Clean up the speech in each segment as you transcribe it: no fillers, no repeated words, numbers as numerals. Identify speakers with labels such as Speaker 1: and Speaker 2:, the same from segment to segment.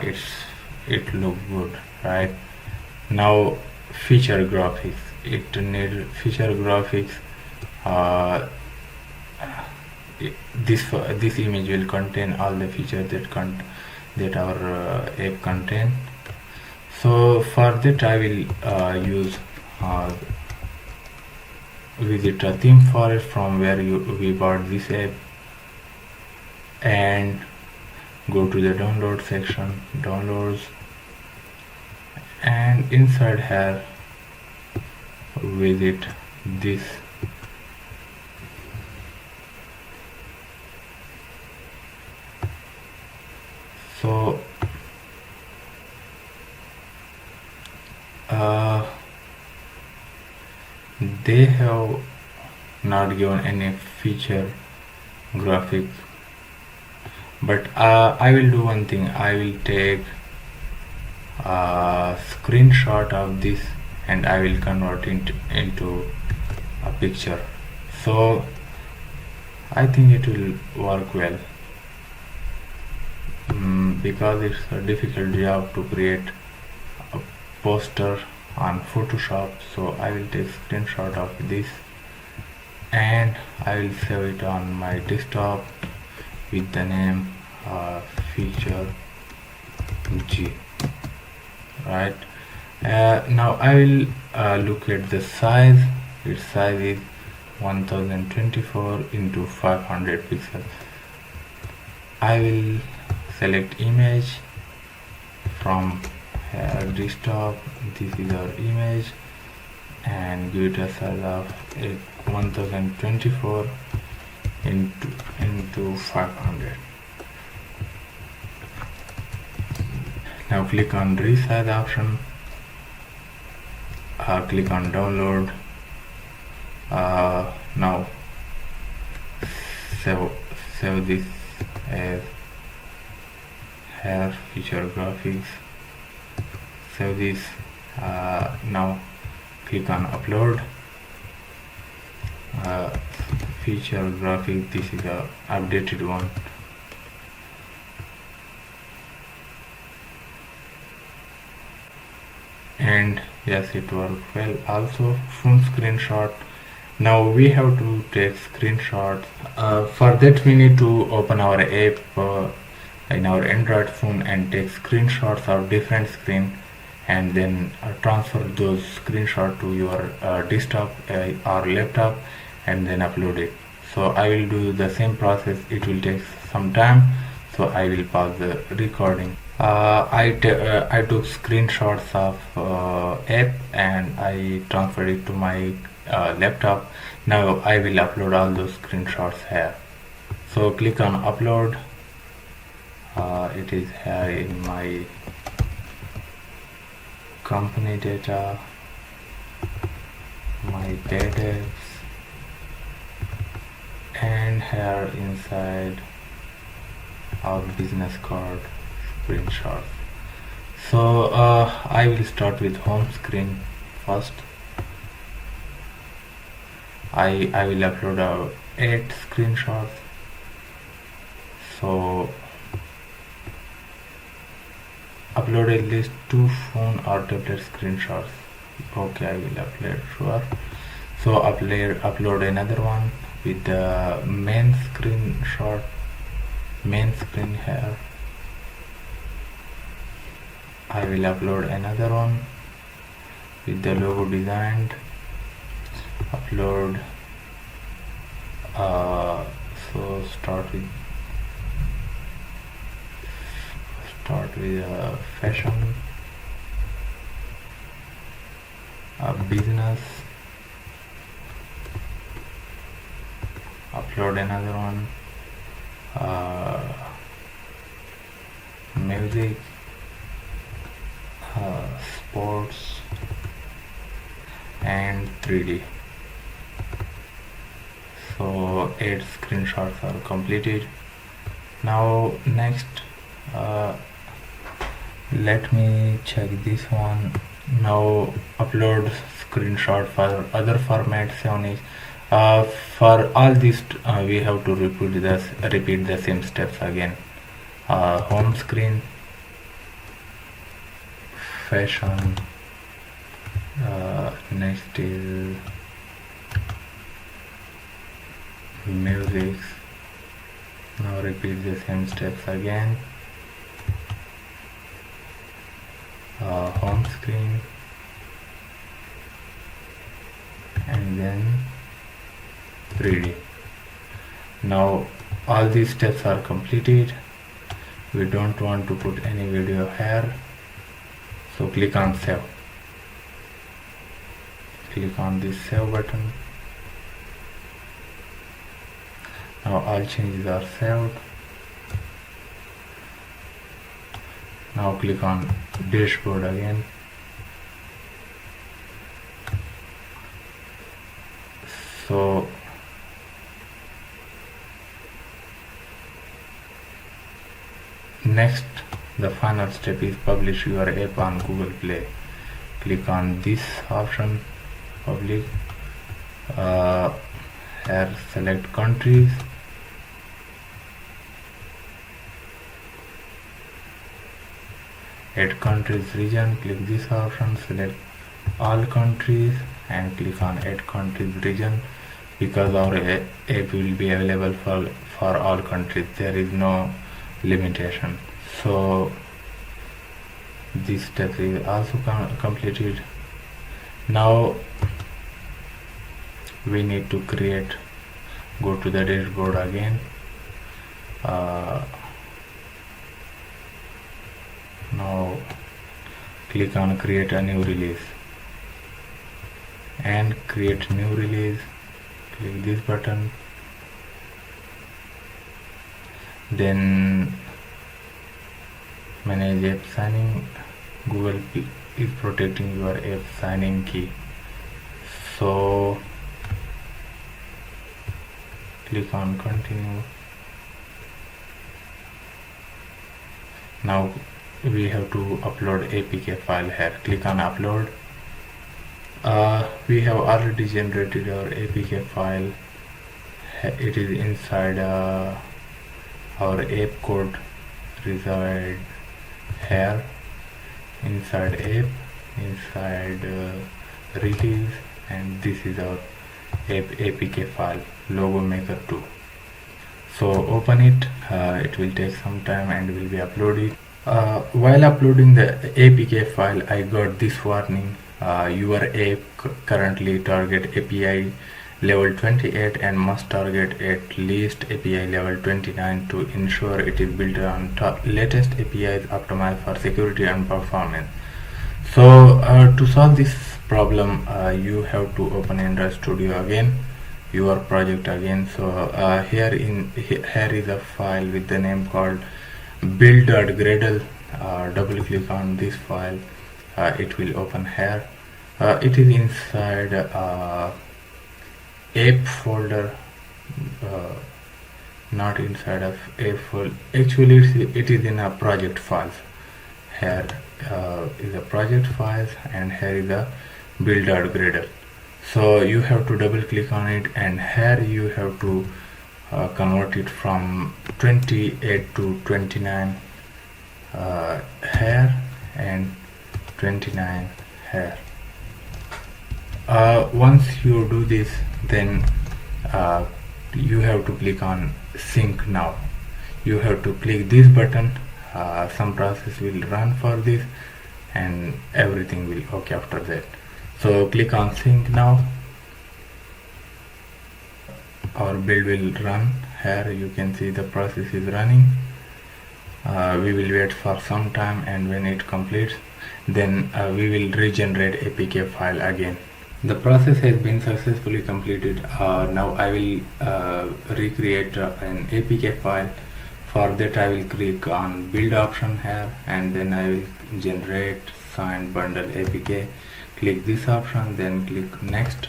Speaker 1: it look good, right? Now feature graphics, it need feature graphics. uh, this image will contain all the features that our app contain. So for that I will use uh, visit a theme forest from where we bought this app, and go to the download section, downloads, and inside here visit this. So they have not given any feature graphics, but I will do one thing. I will take a screenshot of this and I will convert it into a picture. So I think it will work well, because it's a difficult job to create a poster on Photoshop. So I will take screenshot of this and I will save it on my desktop with the name feature G, right? Now I will look at the size. Its size is 1024 into 500 pixels. I will select image from desktop. This is our image, and give it a size of 1024 into 500. Now click on resize option, click on download. Now save this as here, feature graphics. Save this. Now click on upload. Feature graphic, this is the updated one. And yes, it worked well. Also phone screenshot. Now we have to take screenshots. For that we need to open our app in our Android phone and take screenshots of different screen, and then transfer those screenshots to your desktop or laptop and then upload it. So I will do the same process. It will take some time, so I will pause the recording. I took screenshots of app and I transferred it to my laptop. Now I will upload all those screenshots here. So click on upload. It is here in my company data, my data, and here inside our business card screenshot. So I will start with home screen first. I will upload 8 screenshots. So upload at least 2 phone or tablet screenshots. Okay, I will upload, sure. So upload another one with the main screenshot, main screen here. I will upload another one with the logo designed. Upload. So start with fashion, business. Upload another one, music, sports, and 3D. So 8 screenshots are completed. Now next, let me check this one. Now upload screenshot for other formats. For all these we have to repeat the same steps again. Home screen, fashion. Next is music. Now repeat the same steps again. Home screen, and then 3D. Now all these steps are completed. We don't want to put any video here, so click on save. Click on this save button. Now all changes are saved. Now click on dashboard again. So next, the final step is publish your app on Google Play. Click on this option, public. Here select countries. Add countries region, click this option, select all countries and click on add countries region, because our app will be available for all countries. There is no limitation. So this step is also completed. Now we need to go to the dashboard again. Now click on create a new release and create new release. Click this button, then manage app signing. Google is protecting your app signing key, so click on continue. Now we have to upload APK file here. Click on upload. We have already generated our APK file. It is inside our app code reside here, inside app, inside release, and this is our APK file, logo maker 2. So open it. It will take some time and will be uploaded. While uploading the APK file, I got this warning. Your app currently target API level 28 and must target at least API level 29 to ensure it is built on latest APIs optimized for security and performance. So to solve this problem, you have to open Android Studio again, your project again. So here is a file with the name called build.gradle. Double click on this file. It will open here. It is inside app folder, not inside of app folder. Actually it is in a project files. Here is a project files and here is a build.gradle. So you have to double click on it, and here you have to convert it from 28 to 29 here and 29 here. Once you do this, then you have to click on sync now. You have to click this button. Some process will run for this and everything will okay after that. So click on sync now. Our build will run. Here you can see the process is running. We will wait for some time, and when it completes, then we will regenerate APK file again. The process has been successfully completed. Now I will recreate an APK file. For that I will click on build option here, and then I will generate signed bundle APK. Click this option, then click next,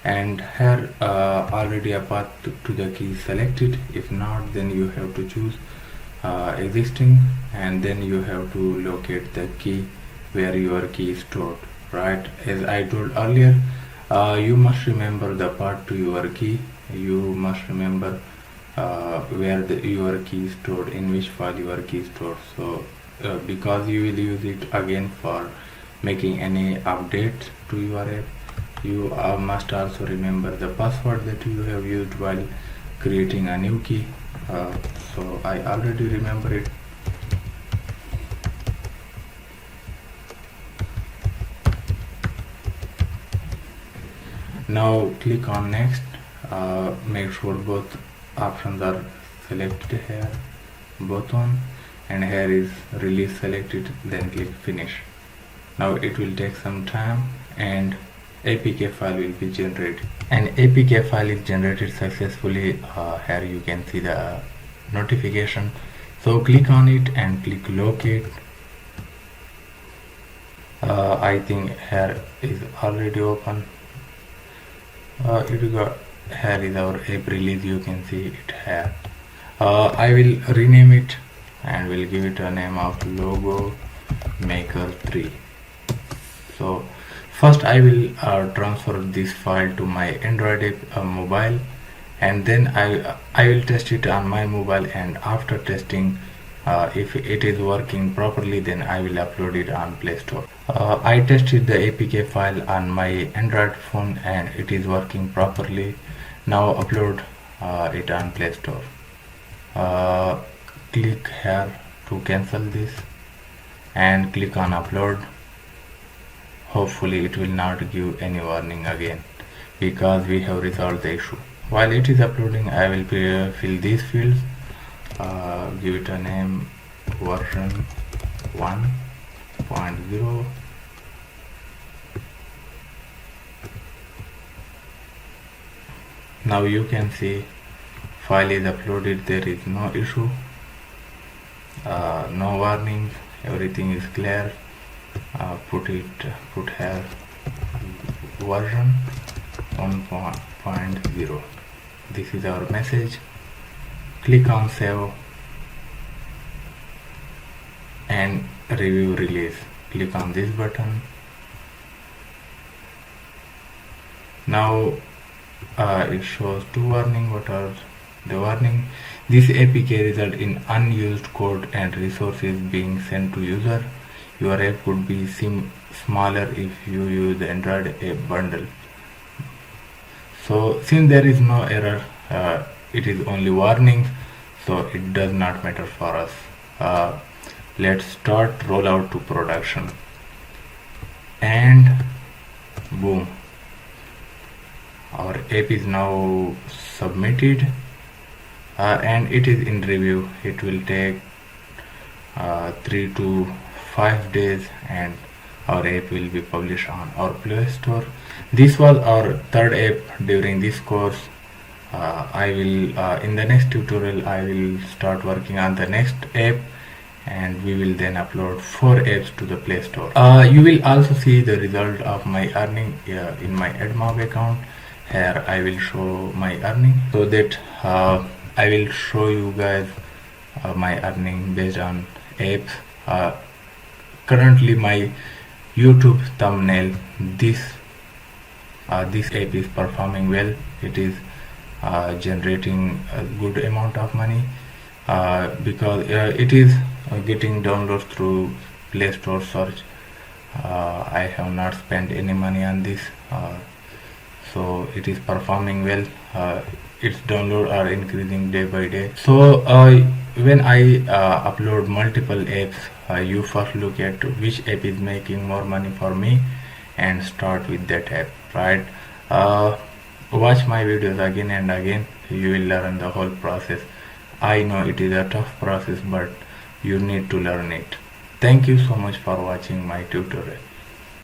Speaker 1: and here already a path to the key selected. If not, then you have to choose existing, and then you have to locate the key where your key is stored. Right, as I told earlier, you must remember the path to your key. You must remember where your key is stored, in which file your key is stored. So because you will use it again for making any updates to your app. You must also remember the password that you have used while creating a new key. So I already remember it. Now click on next. Make sure both options are selected here, both on, and here is release selected, then click finish. Now it will take some time and APK file will be generated. An APK file is generated successfully. Here you can see the notification. So click on it and click locate. I think here is already open. Here is our app release, you can see it here. I will rename it and will give it a name of Logo Maker 3. So first I will transfer this file to my Android app mobile, and then I will test it on my mobile, and after testing if it is working properly, then I will upload it on Play Store. I tested the APK file on my Android phone and it is working properly. Now upload it on Play Store. Click here to cancel this and click on upload. Hopefully it will not give any warning again because we have resolved the issue. While it is uploading, I will fill these fields. Give it a name, version 1.0. Now you can see file is uploaded, there is no issue, no warnings, everything is clear. Put here version 1.0. This is our message. Click on save and review release. Click on this button. Now it shows two warning. What are the warning? This APK result in unused code and resources being sent to user. Your app could be smaller if you use the Android app bundle. So since there is no error, it is only warning, so it does not matter for us. Let's start rollout to production, and boom, our app is now submitted and it is in review. It will take 3 to 5 days and our app will be published on our Play Store. This was our third app during this course. I will in the next tutorial I will start working on the next app, and we will then upload 4 apps to the Play Store. You will also see the result of my earning in my AdMob account. Here I will show my earning, so that I will show you guys my earning based on apps. Currently my YouTube thumbnail, this app is performing well. It is generating a good amount of money because it is getting downloads through Play Store search. I have not spent any money on this, so it is performing well. Its download are increasing day by day. So when I upload multiple apps, you first look at which app is making more money for me and start with that app, right? Watch my videos again and again. You will learn the whole process. I know it is a tough process, but you need to learn it. Thank you so much for watching my tutorial.